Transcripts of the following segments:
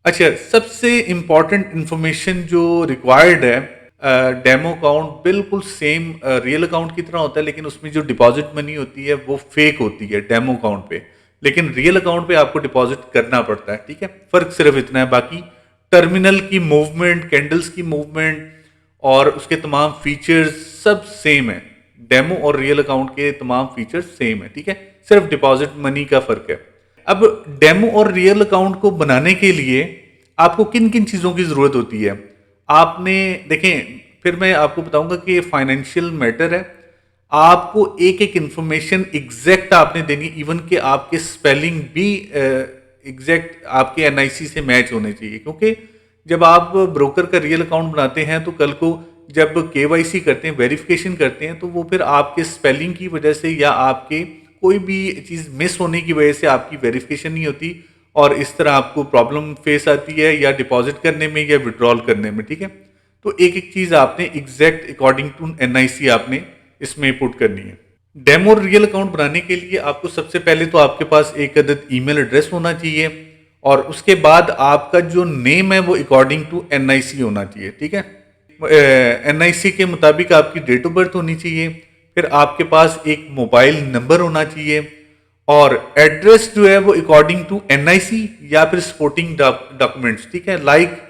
अच्छा, सबसे important information जो रिक्वायर्ड है, डेमो अकाउंट बिल्कुल सेम रियल अकाउंट की तरह होता है, लेकिन उसमें जो डिपॉजिट मनी होती है वो फेक होती है डेमो अकाउंट पे। लेकिन रियल अकाउंट पे आपको डिपॉजिट करना पड़ता है, ठीक है। फर्क सिर्फ इतना है, बाकी टर्मिनल की मूवमेंट, कैंडल्स की मूवमेंट और उसके तमाम फीचर्स सब सेम है। डेमो और रियल अकाउंट के तमाम फीचर्स सेम है, ठीक है। सिर्फ डिपॉजिट मनी का फर्क है। अब डेमो और रियल अकाउंट को बनाने के लिए आपको किन किन चीज़ों की ज़रूरत होती है? आपने देखें, फिर मैं आपको बताऊंगा कि फाइनेंशियल मैटर है। आपको एक एक इंफॉर्मेशन एग्जैक्ट आपने देनी, इवन कि आपके स्पेलिंग भी एग्जैक्ट आपके एनआईसी से मैच होने चाहिए, क्योंकि जब आप ब्रोकर का रियल अकाउंट बनाते हैं तो कल को जब केवाईसी करते हैं, वेरिफिकेशन करते हैं, तो वो फिर आपके स्पेलिंग की वजह से या आपके कोई भी चीज़ मिस होने की वजह से आपकी वेरिफिकेशन नहीं होती और इस तरह आपको प्रॉब्लम फेस आती है या डिपॉजिट करने में या विड्रॉल करने में, ठीक है। तो एक एक चीज़ आपने एग्जैक्ट अकॉर्डिंग टू एनआईसी आपने इसमें पुट करनी है। डेमो और रियल अकाउंट बनाने के लिए आपको सबसे पहले तो आपके पास एक अदद ईमेल एड्रेस होना चाहिए और उसके बाद आपका जो नेम है वो अकॉर्डिंग टू एनआईसी होना चाहिए, ठीक है। एनआईसी के मुताबिक आपकी डेट ऑफ बर्थ होनी चाहिए, फिर आपके पास एक मोबाइल नंबर होना चाहिए और एड्रेस जो है वो अकॉर्डिंग टू एनआईसी या फिर सपोर्टिंग डॉक्यूमेंट्स, ठीक है। लाइक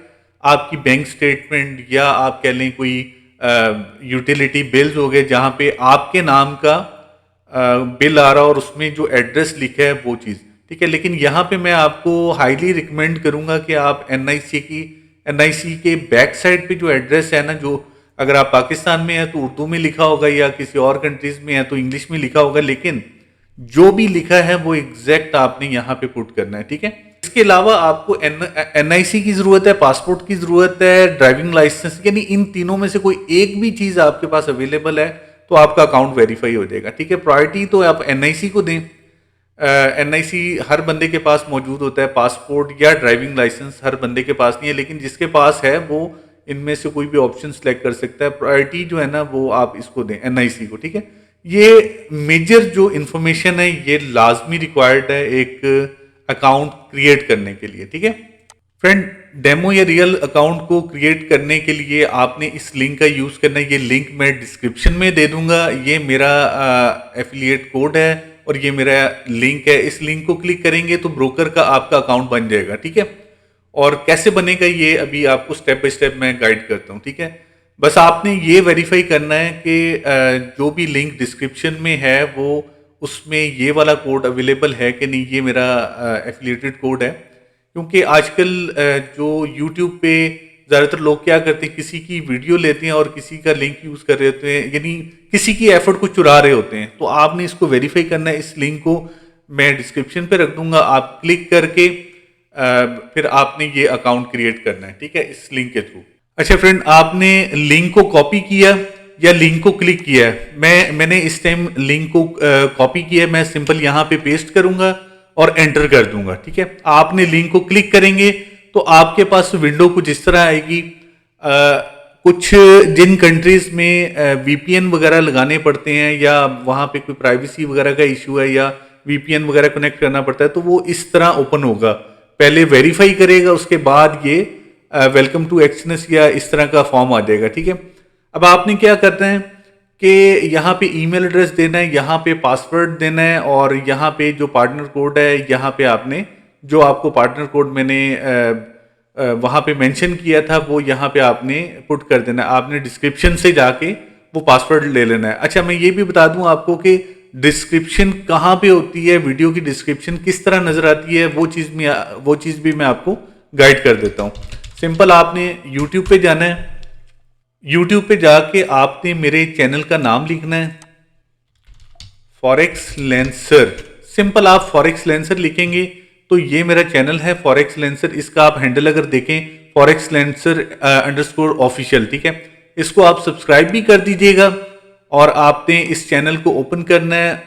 आपकी बैंक स्टेटमेंट या आप कह लें कोई यूटिलिटी बिल्स हो गए जहाँ पे आपके नाम का बिल आ रहा और उसमें जो एड्रेस लिखा है वो चीज़, ठीक है। लेकिन यहाँ पे मैं आपको हाईली रिकमेंड करूँगा कि आप एनआईसी के बैक साइड पे जो एड्रेस है ना, जो अगर आप पाकिस्तान में है तो उर्दू में लिखा होगा या किसी और कंट्रीज में है तो इंग्लिश में लिखा होगा, लेकिन जो भी लिखा है वो एग्जैक्ट आपने यहाँ पे पुट करना है, ठीक है। इसके अलावा आपको एनआईसी की जरूरत है, पासपोर्ट की जरूरत है, ड्राइविंग लाइसेंस, यानी इन तीनों में से कोई एक भी चीज आपके पास अवेलेबल है तो आपका अकाउंट वेरीफाई हो जाएगा, ठीक है। प्रायोरिटी तो आप एनआईसी को दें। एनआईसी हर बंदे के पास मौजूद होता है, पासपोर्ट या ड्राइविंग लाइसेंस हर बंदे के पास नहीं है, लेकिन जिसके पास है वो इनमें से कोई भी ऑप्शन सेलेक्ट कर सकता है। प्रायोरिटी जो है ना वो आप इसको दें, एनआईसी को, ठीक है। ये मेजर जो इंफॉर्मेशन है ये लाजमी रिक्वायर्ड है एक अकाउंट क्रिएट करने के लिए, ठीक है। फ्रेंड, डेमो या रियल अकाउंट को क्रिएट करने के लिए आपने इस लिंक का यूज़ करना है। ये लिंक मैं डिस्क्रिप्शन में दे दूंगा। ये मेरा एफिलिएट कोड है और ये मेरा लिंक है। इस लिंक को क्लिक करेंगे तो ब्रोकर का आपका अकाउंट बन जाएगा, ठीक है। और कैसे बनेगा ये अभी आपको स्टेप बाय स्टेप मैं गाइड करता हूँ, ठीक है। बस आपने ये वेरीफाई करना है कि जो भी लिंक डिस्क्रिप्शन में है वो उसमें ये वाला कोड अवेलेबल है कि नहीं। ये मेरा एफिलिएटेड कोड है, क्योंकि आजकल जो यूट्यूब पे ज़्यादातर लोग क्या करते हैं, किसी की वीडियो लेते हैं और किसी का लिंक यूज़ कर रहे होते हैं, यानी किसी की एफर्ट को चुरा रहे होते हैं। तो आपने इसको वेरीफाई करना है। इस लिंक को मैं डिस्क्रिप्शन पे रख दूंगा, आप क्लिक करके फिर आपने ये अकाउंट क्रिएट करना है, ठीक है, इस लिंक के थ्रू। अच्छा फ्रेंड, आपने लिंक को कॉपी किया या लिंक को क्लिक किया है? मैंने इस टाइम लिंक को कॉपी किया है। मैं सिंपल यहाँ पे पेस्ट करूंगा और एंटर कर दूंगा, ठीक है। आपने लिंक को क्लिक करेंगे तो आपके पास विंडो कुछ इस तरह आएगी। कुछ जिन कंट्रीज में वीपीएन वगैरह लगाने पड़ते हैं या वहाँ पे कोई प्राइवेसी वगैरह का इशू है या वीपीएन वगैरह कनेक्ट करना पड़ता है तो वो इस तरह ओपन होगा। पहले वेरीफाई करेगा, उसके बाद ये वेलकम टू एक्सनेस या इस तरह का फॉर्म आ जाएगा, ठीक है। अब आपने क्या करना है कि यहाँ पे ईमेल एड्रेस देना है, यहाँ पे पासवर्ड देना है और यहाँ पे जो पार्टनर कोड है, यहाँ पे आपने जो आपको पार्टनर कोड मैंने वहाँ पे मेंशन किया था वो यहाँ पे आपने पुट कर देना है। आपने डिस्क्रिप्शन से जाके वो पासवर्ड ले लेना है। अच्छा, मैं ये भी बता दूं आपको कि डिस्क्रिप्शन कहाँ पे होती है, वीडियो की डिस्क्रिप्शन किस तरह नजर आती है, वो चीज़ भी मैं आपको गाइड कर देता हूँ। सिंपल आपने यूट्यूब पे जाना है। यूट्यूब पे जाके आपने मेरे चैनल का नाम लिखना है, फॉरेक्स लेंसर। सिंपल आप फॉरेक्स लेंसर लिखेंगे तो ये मेरा चैनल है फॉरेक्स लेंसर। इसका आप हैंडल अगर देखें, फॉरेक्स लेंसर अंडरस्कोर ऑफिशियल, ठीक है। इसको आप सब्सक्राइब भी कर दीजिएगा और आपने इस चैनल को ओपन करना है।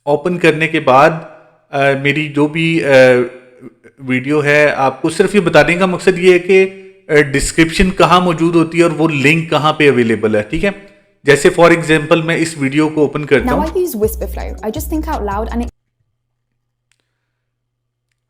ओपन करने के बाद मेरी जो भी वीडियो है, आपको सिर्फ ये बताने का मकसद ये है कि डिस्क्रिप्शन कहाँ मौजूद होती है और वो लिंक कहाँ पे अवेलेबल है, ठीक है। जैसे फॉर एग्जांपल मैं इस वीडियो को ओपन करता हूँ।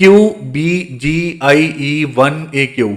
QBGIE1AQ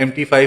MT5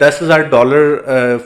$10,000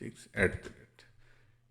786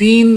3